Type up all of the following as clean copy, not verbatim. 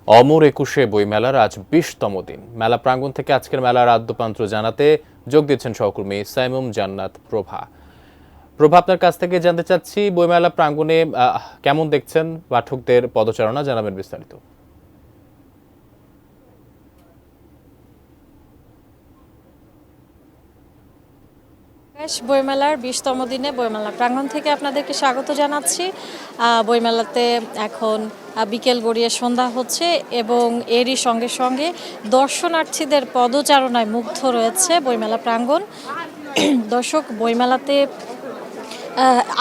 অমর একুশে বইমেলার আজ 20তম দিন। মেলা প্রাঙ্গণ থেকে আজকের মেলার আদ্যপ্রান্ত জানাতে যোগ দিচ্ছেন সহকর্মী সাইমুম জান্নাত প্রভা। আপনার কাছ থেকে জানতে চাচ্ছি, বইমেলা প্রাঙ্গণে কেমন দেখছেন পাঠকদের পদচারণা, জানাবেন বিস্তারিত। বইমেলার 20তম দিনে বইমেলা প্রাঙ্গণ থেকে আপনাদেরকে স্বাগত জানাচ্ছি। বইমেলাতে এখন বিকেল গড়িয়ে সন্ধ্যা হচ্ছে এবং এরই সঙ্গে সঙ্গে দর্শনার্থীদের পদচারণায় মুগ্ধ রয়েছে বইমেলা প্রাঙ্গণ। দর্শক, বইমেলাতে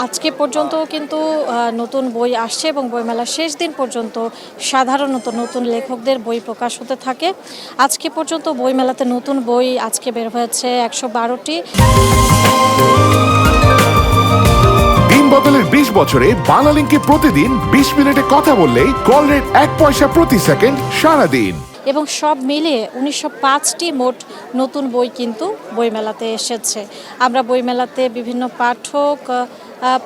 আজকে পর্যন্ত কিন্তু নতুন বই আসছে এবং বইমেলার শেষ দিন পর্যন্ত সাধারণত নতুন লেখকদের বই প্রকাশ হতে থাকে। আজকে পর্যন্ত বইমেলাতে নতুন বই আজকে বের হয়েছে 112টি। দিন বদলের 20 বছরে বাংলালিংকে প্রতিদিন 20 মিনিটে কথা বললেই কল রেট 1 পয়সা প্রতি সেকেন্ড সারাদিন। এবং সব মিলিয়ে 1905টি মোট নতুন বই কিন্তু বইমেলাতে এসেছে। আমরা বইমেলাতে বিভিন্ন পাঠক,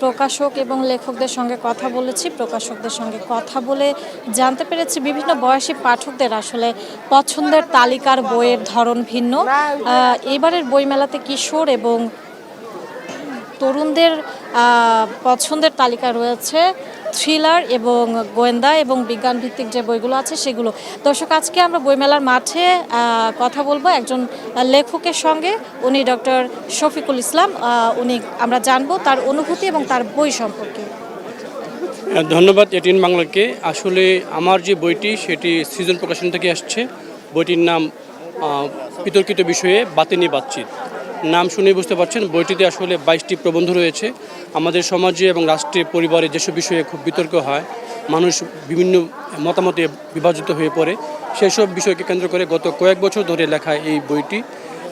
প্রকাশক এবং লেখকদের সঙ্গে কথা বলেছি। প্রকাশকদের সঙ্গে কথা বলে জানতে পেরেছি বিভিন্ন বয়সী পাঠকদের আসলে পছন্দের তালিকার বইয়ের ধরন ভিন্ন। এবারের বইমেলাতে কিশোর এবং তরুণদের পছন্দের তালিকা রয়েছে থ্রিলার এবং গোয়েন্দা এবং বিজ্ঞান ভিত্তিক যে বইগুলো আছে সেগুলো। দর্শক, আজকে আমরা বইমেলার মাঠে কথা বলবো একজন লেখকের সঙ্গে। উনি ডক্টর শফিকুল ইসলাম। আমরা জানবো তার অনুভূতি এবং তার বই সম্পর্কে। ধন্যবাদ এটিএন বাংলাকে। আসলে আমার যে বইটি সেটি সৃজন প্রকাশন থেকে আসছে। বইটির নাম বিতর্কিত বিষয়ে বাতেনি বাতচিত। নাম শুনে বুঝতে পারছেন বইটিতে আসলে 22টি প্রবন্ধ রয়েছে। আমাদের সমাজে এবং রাষ্ট্রে, পরিবারে যেসব বিষয়ে খুব বিতর্ক হয়, মানুষ বিভিন্ন মতামতে বিভাজিত হয়ে পড়ে, সেসব বিষয়কে কেন্দ্র করে গত কয়েক বছর ধরে লেখা এই বইটি।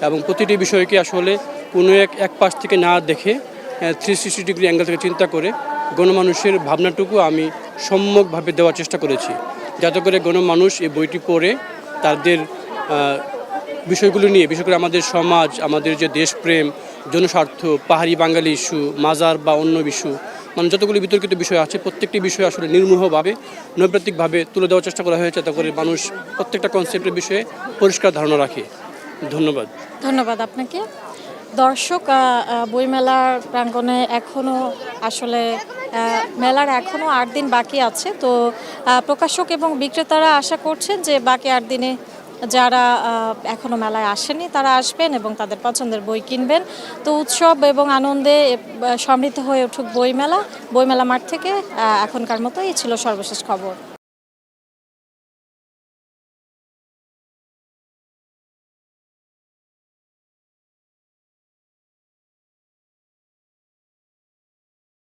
এবং প্রতিটি বিষয়কে আসলে কোনো এক পাশ থেকে না দেখে 360 ডিগ্রি অ্যাঙ্গেল থেকে চিন্তা করে গণমানুষের ভাবনাটুকু আমি সম্যকভাবে দেওয়ার চেষ্টা করেছি, যাতে করে গণমানুষ এই বইটি পড়ে তাদের বিষয়গুলো নিয়ে, বিশেষ করে আমাদের সমাজ, আমাদের যে দেশপ্রেম, জনস্বার্থ, পাহাড়ি বাঙালি ইস্যু, মাজার বা অন্য ইস্যু, মানে যতগুলি বিতর্কিত বিষয় আছে প্রত্যেকটি বিষয় আসলে নির্মোহভাবে, নৈপ্রান্তিকভাবে তুলে দেওয়ার চেষ্টা করা হয়েছে, যাতে করে মানুষ প্রত্যেকটা কনসেপ্টের বিষয়ে পরিষ্কার ধারণা রাখে। ধন্যবাদ আপনাকে। দর্শক, বইমেলার প্রাঙ্গণে এখনও আসলে মেলার এখনও 8 দিন বাকি আছে। তো প্রকাশক এবং বিক্রেতারা আশা করছেন যে বাকি 8 দিনে যারা এখনও মেলায় আসেনি তারা আসবেন এবং তাদের পছন্দের বই কিনবেন। তো উৎসব এবং আনন্দে সমৃদ্ধ হয়ে উঠুক বইমেলা মাঠ থেকে। এখনকার মতো এই ছিল সর্বশেষ খবর।